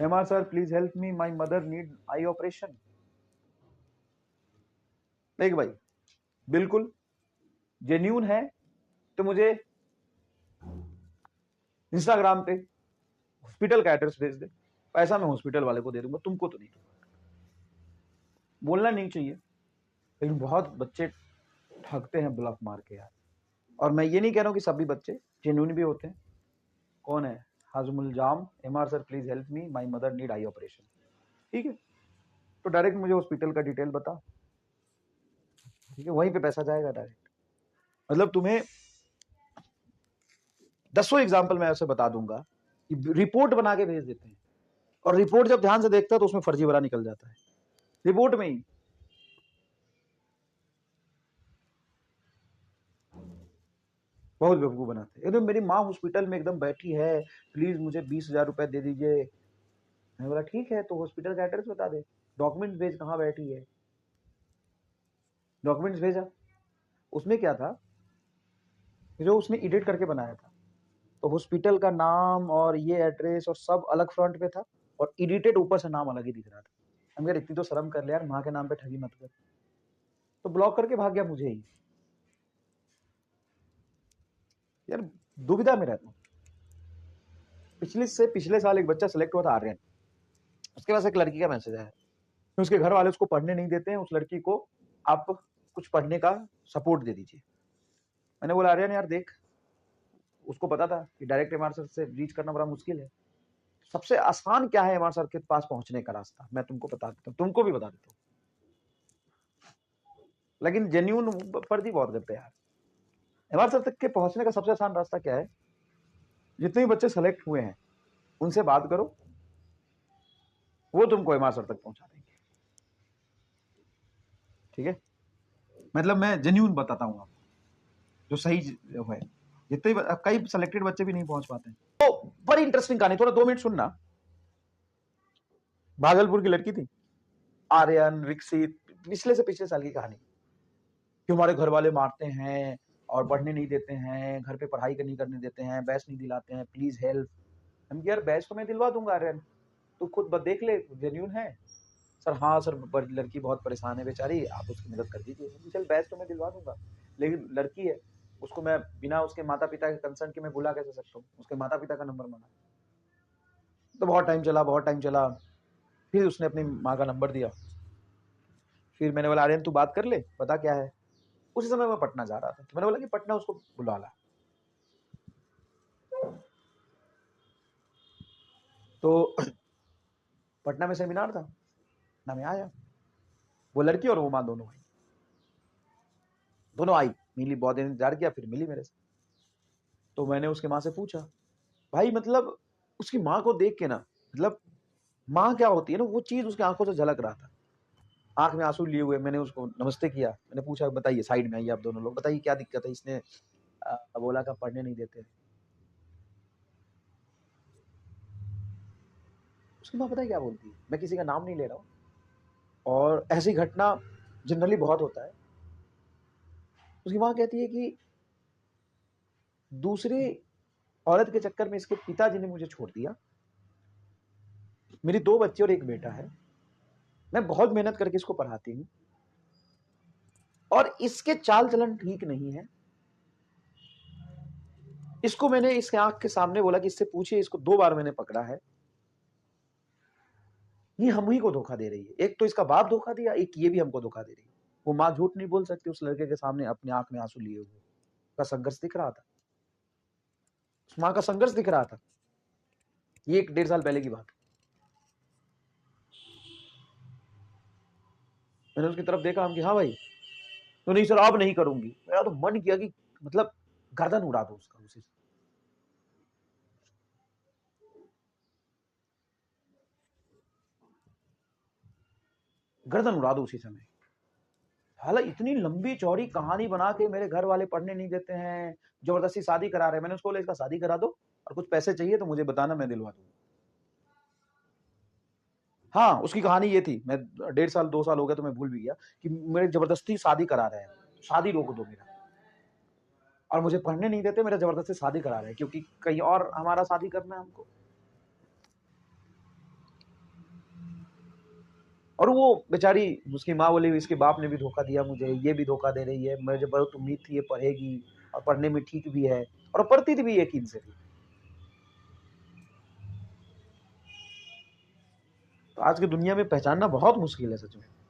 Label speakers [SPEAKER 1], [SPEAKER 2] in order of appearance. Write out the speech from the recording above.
[SPEAKER 1] Hema sir please help me, my mother need eye operation. देख भाई, बिल्कुल जेन्यून है तो मुझे इंस्टाग्राम पे हॉस्पिटल का एड्रेस भेज दे, पैसा मैं हॉस्पिटल वाले को दे दूंगा, तुमको तो नहीं दूंगा। बोलना नहीं चाहिए, लेकिन बहुत बच्चे ठगते हैं ब्लॉफ मार के यार। और मैं ये नहीं कह रहा हूँ कि सभी बच्चे जेन्यून भी होते हैं। कौन है? हाजमुल जाम, MR sir please help me, my mother need eye operation. ठीक है, तो डायरेक्ट मुझे हॉस्पिटल का डिटेल बता, ठीक है, वहीं पे पैसा जाएगा डायरेक्ट। मतलब तुम्हें दसों एग्जाम्पल मैं ऐसे बता दूंगा कि रिपोर्ट बना के भेज देते हैं, और रिपोर्ट जब ध्यान से देखता है तो उसमें फर्जी वाला निकल जाता है रिपोर्ट में ही। बहुत बेवकूफ बनाते हैं। एकदम मेरी माँ हॉस्पिटल में एकदम बैठी है, प्लीज मुझे 20,000 रुपए दे दीजिए। मैंने बोला ठीक है, तो हॉस्पिटल का एड्रेस बता दे, डॉक्यूमेंट्स भेज, कहाँ बैठी है। डॉक्यूमेंट्स भेजा, उसमें क्या था, जो उसने एडिट करके बनाया था, तो हॉस्पिटल का नाम और ये एड्रेस और सब अलग फ्रंट पे था, और एडिटेड ऊपर से नाम अलग ही दिख रहा था। हम यार इतनी तो शर्म कर ले यार, माँ के नाम पे ठगी मत कर। तो ब्लॉक करके भाग गया मुझे ही। यार दुविधा में रहता हूँ। पिछले साल एक बच्चा सेलेक्ट हुआ था, आर्यन। उसके पास एक लड़की का मैसेज आया, उसके घर वाले उसको पढ़ने नहीं देते हैं, उस लड़की को आप कुछ पढ़ने का सपोर्ट दे दीजिए। मैंने बोला आर्यन यार देख, उसको पता था कि डायरेक्ट एमआर सर से रीच करना बड़ा मुश्किल है। सबसे आसान क्या है एमआर सर के पास पहुंचने का रास्ता, मैं तुमको बता देता हूँ, तुमको भी बता देता हूँ। लेकिन जेन्यून फर्जी बहुत करते हैं यार। एमआर सर तक के पहुंचने का सबसे आसान रास्ता क्या है, जितने भी बच्चे सेलेक्ट हुए हैं उनसे बात करो, वो तुमको एमआर सर तक पहुंचा देंगे। ठीक है, मतलब मैं जेन्यून बताता हूँ आपको, जो सही है। जितने कई सेलेक्टेड बच्चे भी नहीं पहुंच पाते हैं। तो बड़ी इंटरेस्टिंग कहानी, थोड़ा 2 मिनट सुनना। भागलपुर की लड़की थी, आर्यन, विकसित, पिछले साल की कहानी, कि हमारे घर वाले मारते हैं और पढ़ने नहीं देते हैं, घर पे पढ़ाई नहीं करने देते हैं, बैच नहीं दिलाते हैं, प्लीज हेल्प। हम यार बैच तो मैं दिलवा दूंगा आर्यन, तू खुद देख ले, जेन्यून है। सर हाँ सर, लड़की बहुत परेशान है बेचारी, आप उसकी मदद कर दीजिए। चल बैच तो मैं दिलवा दूंगा, लेकिन लड़की है, उसको मैं बिना उसके माता पिता के कंसर्न के मैं बुला कैसे सकता हूँ? उसके माता पिता का नंबर मांगा। तो बहुत टाइम चला, फिर उसने अपनी माँ का नंबर दिया। फिर मैंने बोला आर्यन तू बात कर ले, बता क्या है। उसी समय मैं पटना जा रहा था, तो मैंने बोला कि पटना उसको बुला ला। तो पटना में सेमिनार था ना, मैं आया, वो लड़की और वो माँ दोनों आई, मिली, बहुत दिन इंतजार किया, फिर मिली मेरे से। तो मैंने उसके माँ से पूछा, भाई मतलब उसकी माँ को देख के ना, मतलब माँ क्या होती है ना, वो चीज उसकी आंखों से झलक रहा था। आंख में आंसू लिए हुए मैंने उसको नमस्ते किया, मैंने पूछा बताइए, साइड में आइए आप दोनों लोग, बताइए क्या दिक्कत है। इसने बोला का पढ़ने नहीं देते। उसकी माँ पता है क्या बोलती है, मैं किसी का नाम नहीं ले रहा हूँ, और ऐसी घटना जनरली बहुत होता है। उसकी माँ कहती है कि दूसरी औरत के चक्कर में इसके पिताजी ने मुझे छोड़ दिया, मेरी 2 बच्चे और 1 बेटा है, मैं बहुत मेहनत करके इसको पढ़ाती हूँ, और इसके चाल चलन ठीक नहीं है। इसको मैंने इसके आंख के सामने बोला कि इससे पूछिए, इसको 2 बार मैंने पकड़ा है, ये हम ही को धोखा दे रही है। एक तो इसका बाप धोखा दिया, एक ये भी हमको धोखा दे रही है। वो माँ झूठ नहीं बोल सकती, उस लड़के के सामने अपनी आंख में आंसू लिए हुए का संघर्ष दिख रहा था, उस माँ का संघर्ष दिख रहा था। ये 1 डेढ़ साल पहले की बात। मैंने उसकी तरफ देखा, हम कि हाँ भाई, तो नहीं सर अब नहीं करूंगी। मेरा तो मन किया कि मतलब गर्दन उड़ा दो उसका, उसी से। गर्दन उड़ा दो उसी समय। हालांकि इतनी लंबी चौड़ी कहानी बना के मेरे घर वाले पढ़ने नहीं देते हैं, जबरदस्ती शादी करा रहे हैं। मैंने उसको बोला इसका शादी करा दो, और कुछ पैसे चाहिए तो मुझे बताना, मैं दिलवा दूंगा। हाँ, उसकी कहानी ये थी, मैं 1.5 साल 2 साल हो गया तो मैं भूल भी गया, कि मेरे जबरदस्ती शादी करा रहे हैं, शादी रोक दो मेरा, और मुझे पढ़ने नहीं देते, मेरा जबरदस्ती शादी करा रहे हैं, क्योंकि कहीं और हमारा शादी करना है हमको। और वो बेचारी उसकी माँ बोली इसके बाप ने भी धोखा दिया मुझे, ये भी धोखा दे रही है, मुझे बहुत उम्मीद थी ये पढ़ेगी और पढ़ने में ठीक भी है और पढ़ती भी यकीन से थी। तो आज की दुनिया में पहचानना बहुत मुश्किल है सच में।